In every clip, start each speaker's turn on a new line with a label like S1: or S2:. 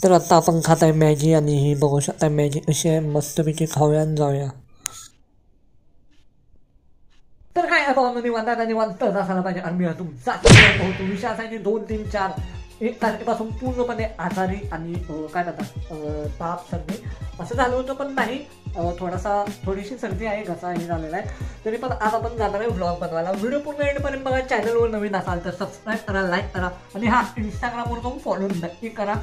S1: तर आता आपण खात आहे मॅगी आणि ही बघू शकता मॅगी कशी आहे, मस्तपैकी खाऊया आणि जाऊया. तर काय आता निवांत आता निवांत असायला पाहिजे आणि मी तुमचा होतो. विषय असा की 2, 3, 4 1 तारखेपासून पूर्णपणे आजारी आणि काय म्हणतात ताप सर्दी असं झालं होतं, पण नाही थोडीशी सर्दी आहे, घसा हे झालेला आहे. तरी पण आज आपण जाणार आहे व्लॉग बनवायला. व्हिडिओ पूर्ण एंडपर्यंत बघा. चॅनलवर नवीन असाल तर सबस्क्राईब करा, लाईक करा आणि हा इंस्टाग्रामवर जाऊन फॉलो नक्की करा.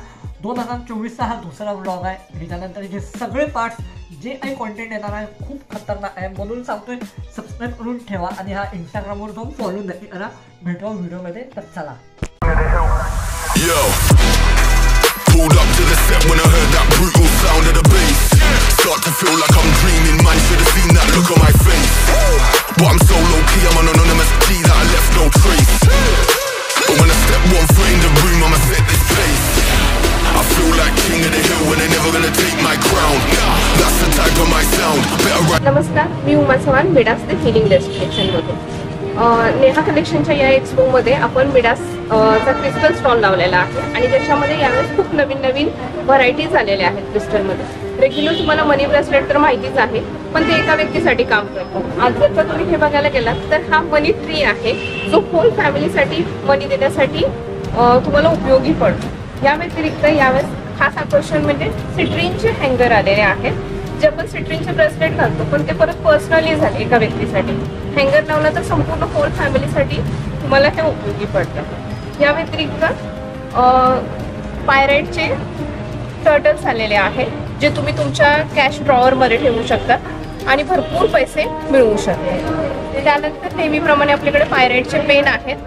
S1: 2024चा हा दुसरा व्लॉग आहे. ह्याच्यानंतर हे सगळे पार्ट्स जे काही कॉन्टेंट येणार आहे खूप खतरनाक आहे, म्हणून सांगतोय सबस्क्राईब करून ठेवा आणि हा इंस्टाग्रामवर जाऊन फॉलो नक्की करा. भेटूया व्हिडिओमध्ये. तर चला.
S2: Yo, pulled up to the set when I heard that brutal sound of the bass. Start to feel like I'm dreaming, man, should've seen that look on my face. But I'm so low-key, I'm an anonymous G that I left no trace. But when I step one foot in the room, I'ma set this place. I feel like king of the hill when they're never gonna take my crown. That's the type of my sound. Better run.
S3: नमस्कार, मी Uma Chavan, Midas the healing destination मधून. नेहा कलेक्शनच्या या एक्सपोमध्ये आपण Midas चा crystal stall लावलेला आहे आणि त्याच्यामध्ये यावेळेस खूप नवीन नवीन व्हरायटीज आलेल्या आहेत क्रिस्टलमध्ये. रेग्युलर तुम्हाला मनी ब्रेसलेट तर माहितीच आहे, पण ते एका व्यक्तीसाठी काम करतो. आज जर का तुम्ही हे बघायला गेलात तर हा मनी ट्री आहे, जो होल फॅमिलीसाठी मनी देण्यासाठी तुम्हाला उपयोगी पडतो. या व्यतिरिक्त यावेळेस खास आकर्षण म्हणजे सिट्रिनचे हँगर आलेले आहेत, जे आपण सिट्रिनचे ब्रेसलेट घालतो पण ते परत पर्सनली झाले एका व्यक्तीसाठी. हँगर लावला तर संपूर्ण होल फॅमिलीसाठी तुम्हाला हे उपयोगी पडतं. या व्यतिरिक्त पायरेटचे टर्टल्स आलेले आहेत, जे तुम्ही तुमच्या कॅश ड्रॉवरमध्ये ठेवू शकता आणि भरपूर पैसे मिळवू शकता. त्यानंतर नेहमीप्रमाणे आपल्याकडे पायरेटचे पेन आहेत,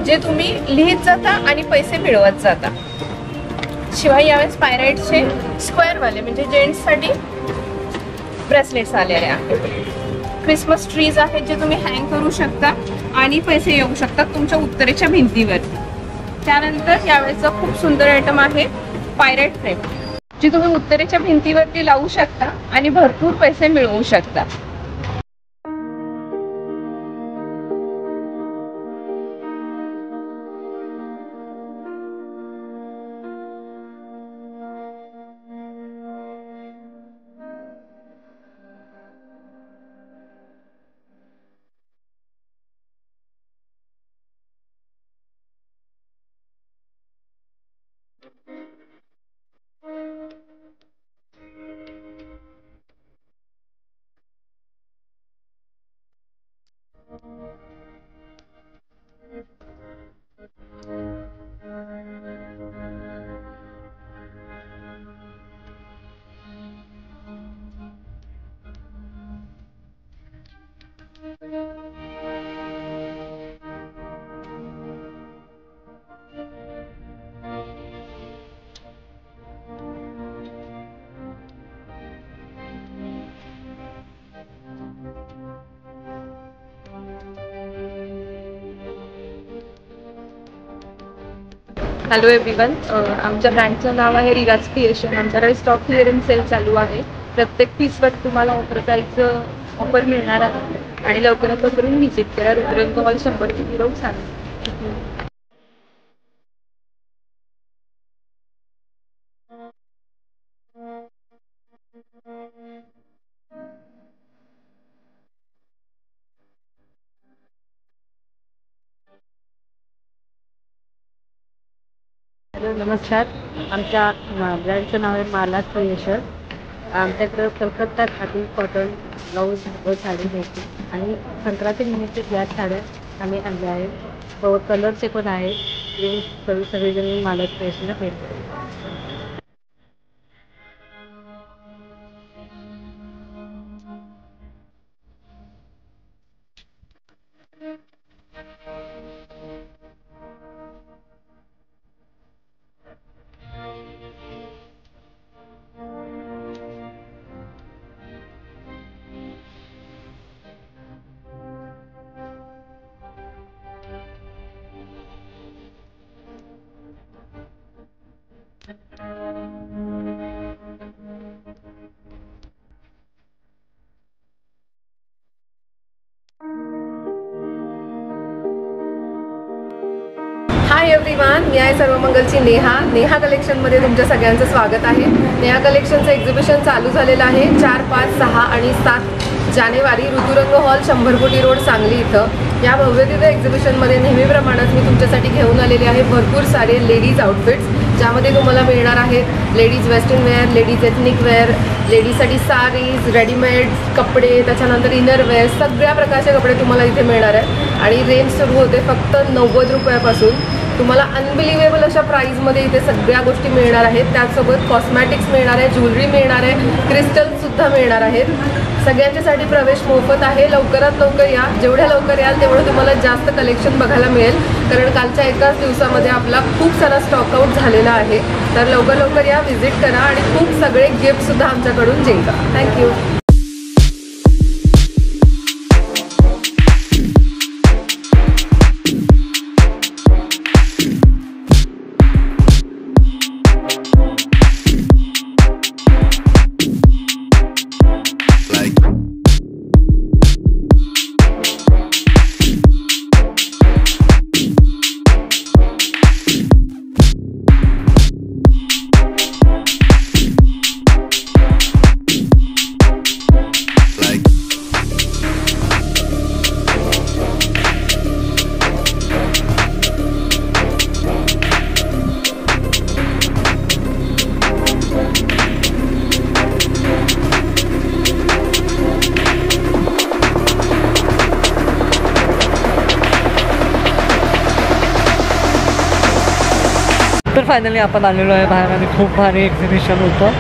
S3: जे तुम्ही लिहित जाता आणि पैसे मिळवत जाता. शिवाय यावेळेस पायरेटचे स्क्वेअरवाले म्हणजे जेंट्ससाठी ब्रेसलेट्स आलेले आहेत. क्रिसमस ट्रीज आहेत, जे तुम्ही हँग करू शकता आणि पैसे येऊ शकतात तुमच्या उत्तरेच्या भिंतीवरती. त्यानंतर यावेळेचा खूप सुंदर आयटम आहे पायरेट फ्रेम, जी तुम्ही उत्तरेच्या भिंतीवरती लावू शकता आणि भरपूर पैसे मिळवू शकता. हॅलो एव्हरीवन, आमच्या ब्रँडचं नाव आहे रिवाज क्रिएशन. आमच्याकडे स्टॉक क्लिअरिंग सेल चालू आहे. प्रत्येक पीसवर तुम्हाला ऑफर प्राईसचं ऑफर मिळणार आहे आणि लवकरात लवकर व्हिजिट करा. रुद्रन तुम्हाला 100 लोक सांगा.
S4: हॅलो नमस्कार, आमच्या ब्रँडचं नाव आहे माला क्रिएशन. आमच्याकडं कलकत्ता खादी कॉटन ब्लाऊज साडी मिळते आणि संक्रांती निमित्त या साड्या आम्ही आणल्या आहेत. कलरचे पण आहेत. सगळेजण माला क्रिएशनला मिळते.
S3: हाय एव्हरीवन, न्याय सर्वमंगलची नेहा कलेक्शनमध्ये तुमच्या सगळ्यांचं स्वागत आहे. नेहा कलेक्शनचं एक्झिबिशन चालू झालेलं आहे 4, 5, 6 आणि 7 जानेवारी ऋतुरंग हॉल 100 कोटी रोड सांगली इथं. या भव्यदिव्य एक्झिबिशनमध्ये नेहमीप्रमाणेच मी तुमच्यासाठी घेऊन आलेले आहे भरपूर सारे लेडीज आउटफिट्स, ज्यामध्ये तुम्हाला मिळणार आहेत ladies western wear, ladies ethnic wear, लेडीजसाठी साडीज, रेडीमेड कपडे, त्याच्यानंतर इनर वेअर, सगळ्या प्रकारचे कपडे तुम्हाला इथे मिळणार आहेत. आणि रेंज सुरू होते फक्त 90 रुपयापासून. तुम्हाला अनबिलिव्हेबल अशा प्राईजमध्ये इथे सगळ्या गोष्टी मिळणार आहेत. त्याचसोबत कॉस्मॅटिक्स मिळणार आहे, ज्वेलरी मिळणार आहे, क्रिस्टल्ससुद्धा मिळणार आहेत. सगळ्यांच्यासाठी प्रवेश मोफत आहे. लवकरात लवकर या, जेवढ्या लवकर याल तेवढं तुम्हाला जास्त कलेक्शन बघायला मिळेल, कारण कालच्या एकाच दिवसामध्ये आपला खूप सारा स्टॉक आउट झालेला आहे. तर लवकर लवकर या, व्हिजिट करा आणि खूप सगळे गिफ्टसुद्धा आमच्याकडून जिंका. थँक्यू.
S1: तर फायनली आपण आलेलो आहे बाहेर आणि खूप भारी एक्झिबिशन होतं.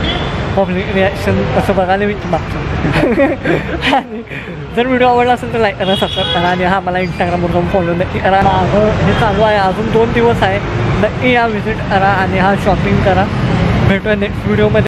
S1: पब्लिक रिॲक्शन असं बघायला मी मागतो. आणि जर व्हिडिओ आवडला असेल तर लाईक करा, सबस्क्राईब करा आणि हा मला इंस्टाग्रामवर जाऊन फॉलो नक्की करा. हे चालू आहे, अजून 2 दिवस आहे. नक्की या व्हिजिट करा आणि हा शॉपिंग करा. भेटूया नेक्स्ट व्हिडिओमध्ये.